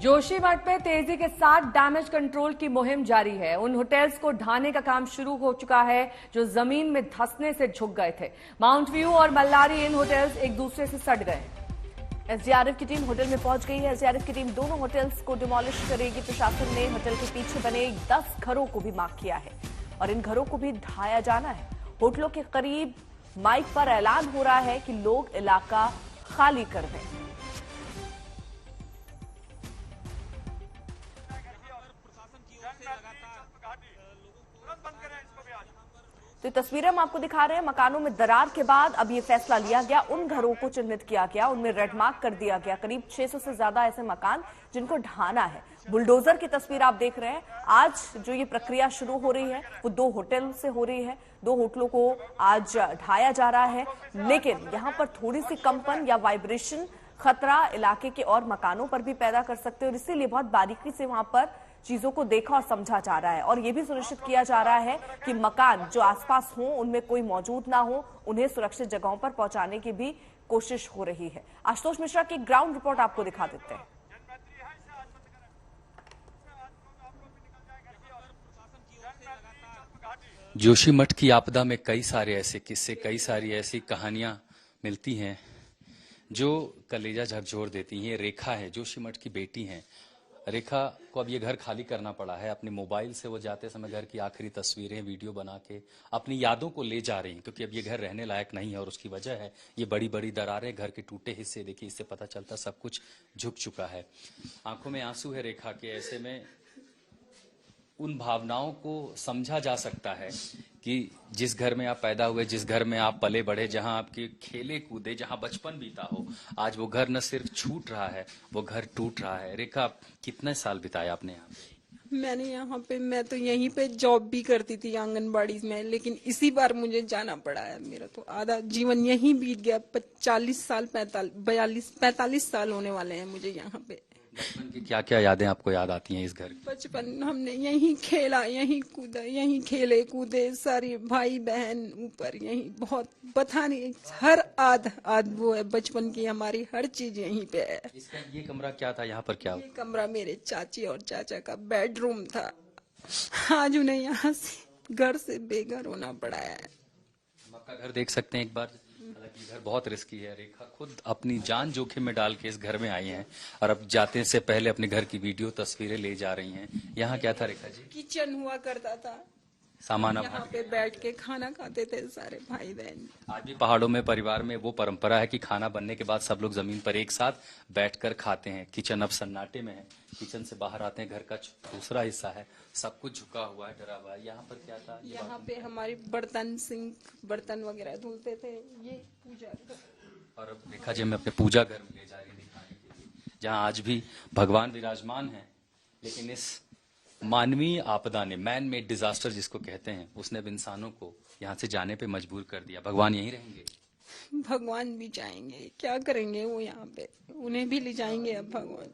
जोशीमठ पे तेजी के साथ डैमेज कंट्रोल की मुहिम जारी है। उन होटल्स को ढाने का काम शुरू हो चुका है जो जमीन में धंसने से झुक गए थे। माउंट व्यू और मल्लारी इन होटल्स एक दूसरे से सट गए। एसडीआरएफ की टीम होटल में पहुंच गई है। एसडीआरएफ की टीम दोनों होटल्स को डिमोलिश करेगी। प्रशासन ने होटल के पीछे बने 10 घरों को भी मार्क किया है और इन घरों को भी ढाया जाना है। होटलों के करीब माइक पर ऐलान हो रहा है कि लोग इलाका खाली कर दें। तो तस्वीरें हम आपको दिखा रहे हैं। मकानों में दरार के बाद अब ये फैसला लिया गया, उन घरों को चिन्हित किया गया, उनमें रेड मार्क कर दिया गया। करीब 600 से ज्यादा ऐसे मकान जिनको ढाना है। बुलडोजर की तस्वीर आप देख रहे हैं। आज जो ये प्रक्रिया शुरू हो रही है वो 2 होटल से हो रही है। 2 होटलों को आज ढाया जा रहा है, लेकिन यहाँ पर थोड़ी सी कंपन या वाइब्रेशन खतरा इलाके के और मकानों पर भी पैदा कर सकते हैं और इसीलिए बहुत बारीकी से वहां पर चीजों को देखा और समझा जा रहा है और यह भी सुनिश्चित किया जा रहा है कि मकान जो आसपास हो उनमें कोई मौजूद ना हो, उन्हें सुरक्षित जगहों पर पहुंचाने की भी कोशिश हो रही है। आशुतोष मिश्रा की ग्राउंड रिपोर्ट आपको दिखा देते हैं। जोशीमठ की आपदा में कई सारे ऐसे किस्से, कई सारी ऐसी कहानियां मिलती हैं जो कलेजा झकझोर देती हैं। रेखा है, जोशीमठ की बेटी हैं। रेखा को अब ये घर खाली करना पड़ा है। अपने मोबाइल से वो जाते समय घर की आखिरी तस्वीरें, वीडियो बना के अपनी यादों को ले जा रही हैं, क्योंकि अब ये घर रहने लायक नहीं है और उसकी वजह है ये बड़ी बड़ी दरारें, घर के टूटे हिस्से। देखिए, इससे पता चलता सब कुछ झुक चुका है। आंखों में आंसू है रेखा के। ऐसे में उन भावनाओं को समझा जा सकता है कि जिस घर में आप पैदा हुए, जिस घर में आप पले बढ़े, जहां आपके खेले कूदे, जहां बचपन बीता हो, आज वो घर न सिर्फ छूट रहा है, वो घर टूट रहा है। रेखा, कितने साल बिताए आपने यहाँ पे? मैंने यहाँ पे, मैं तो यहीं पे जॉब भी करती थी आंगनबाड़ी में, लेकिन इसी बार मुझे जाना पड़ा है। मेरा तो आधा जीवन यहीं बीत गया। 40 साल 45 साल होने वाले हैं मुझे यहाँ पे। बचपन की क्या क्या यादें आपको याद आती हैं इस घर की? बचपन हमने यहीं खेला, यहीं कूदा, यहीं खेले कूदे, सारी भाई बहन ऊपर, यहीं बहुत बता नहीं, हर आद वो है बचपन की, हमारी हर चीज यहीं पे है। इसका ये कमरा क्या था? यहाँ पर क्या? ये कमरा मेरे चाची और चाचा का बेडरूम था। आज उन्हें यहाँ से घर से बेघर होना पड़ा है। हम आपका घर देख सकते हैं एक बार? हालांकि घर बहुत रिस्की है। रेखा खुद अपनी जान जोखिम में डाल के इस घर में आई हैं और अब जाते से पहले अपने घर की वीडियो तस्वीरें ले जा रही हैं। यहाँ क्या था रेखा जी? किचन हुआ करता था, सामान यहाँ पे बैठ के खाना खाते थे सारे भाई बहन। आज भी पहाड़ों में परिवार में वो परंपरा है कि खाना बनने के बाद सब लोग जमीन पर एक साथ बैठकर खाते हैं। किचन अब सन्नाटे में है। किचन से बाहर आते हैं, घर का दूसरा हिस्सा है, सब कुछ झुका हुआ है, डरा हुआ है। यहाँ पर क्या था? यहाँ पे हमारी बर्तन, सिंक, बर्तन वगैरह धुलते थे। ये पूजा घर। और अब रेखा जी हमें अपने पूजा घर में ले जा रही दिखाने के लिए, जहाँ आज भी भगवान विराजमान है। लेकिन इस मानवीय आपदा ने, मैन मेड डिजास्टर जिसको कहते हैं, उसने अब इंसानों को यहाँ से जाने पे मजबूर कर दिया। भगवान यहीं रहेंगे? भगवान भी जाएंगे, क्या करेंगे वो यहाँ पे, उन्हें भी ले जाएंगे अब भगवान।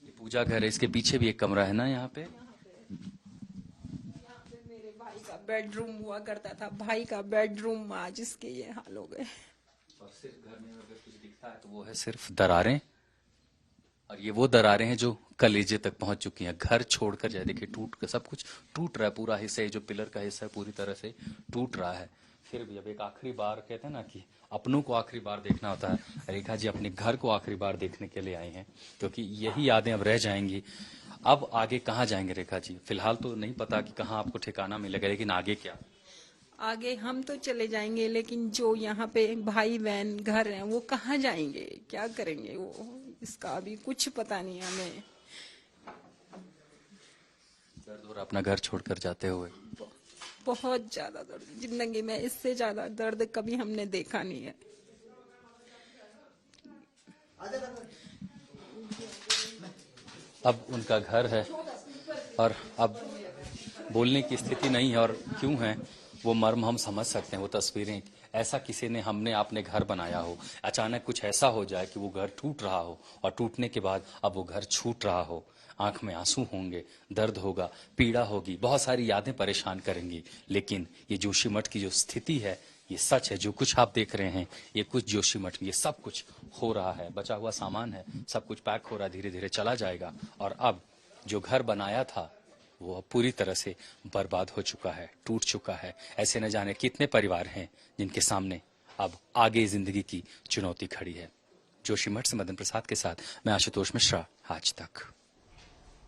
ये पूजा घर है, इसके पीछे भी एक कमरा है ना यहाँ पे? मेरे भाई का बेडरूम हुआ करता था, भाई का बेडरूम, आज इसके ये हाल हो गए। और सिर्फ घर में अगर कुछ दिखता है तो वो है सिर्फ दरारें, और ये वो दरारें हैं जो कलेजे तक पहुंच चुकी हैं। घर छोड़कर जाए, देखिए टूट, सब कुछ टूट रहा है। पूरा हिस्सा, जो पिलर का हिस्सा है, पूरी तरह से टूट रहा है। फिर भी अब एक आखिरी बार, कहते हैं ना कि अपनों को आखिरी बार देखना होता है। रेखा जी अपने घर को आखिरी बार देखने के लिए आई हैं, क्योंकि यही यादें अब रह जाएंगी। अब आगे कहाँ जाएंगे रेखा जी? फिलहाल तो नहीं पता कि कहाँ आपको ठिकाना मिलेगा, लेकिन आगे क्या? आगे हम तो चले जाएंगे, लेकिन जो यहाँ पे भाई बहन घर हैं वो कहाँ जाएंगे, क्या करेंगे वो, इसका अभी कुछ पता नहीं हमें। दर्द हो रहा अपना घर छोड़कर जाते हुए? बहुत ज्यादा दर्द, जिंदगी में इससे ज्यादा दर्द कभी हमने देखा नहीं है। अब उनका घर है और अब बोलने की स्थिति नहीं है, और क्यों है वो मर्म हम समझ सकते हैं। वो तस्वीरें, ऐसा किसी ने, हमने आपने घर बनाया हो, अचानक कुछ ऐसा हो जाए कि वो घर टूट रहा हो, और टूटने के बाद अब वो घर छूट रहा हो। आंख में आंसू होंगे, दर्द होगा, पीड़ा होगी, बहुत सारी यादें परेशान करेंगी। लेकिन ये जोशीमठ की जो स्थिति है, ये सच है, जो कुछ आप देख रहे हैं, ये कुछ जोशीमठ में ये सब कुछ हो रहा है, बचा हुआ सामान है, सब कुछ पैक हो रहा है, धीरे धीरे चला जाएगा। और अब जो घर बनाया था वो पूरी तरह से बर्बाद हो चुका है, टूट चुका है। ऐसे न जाने कितने परिवार हैं जिनके सामने अब आगे जिंदगी की चुनौती खड़ी है। जोशीमठ से मदन प्रसाद के साथ मैं आशुतोष मिश्रा, आज तक।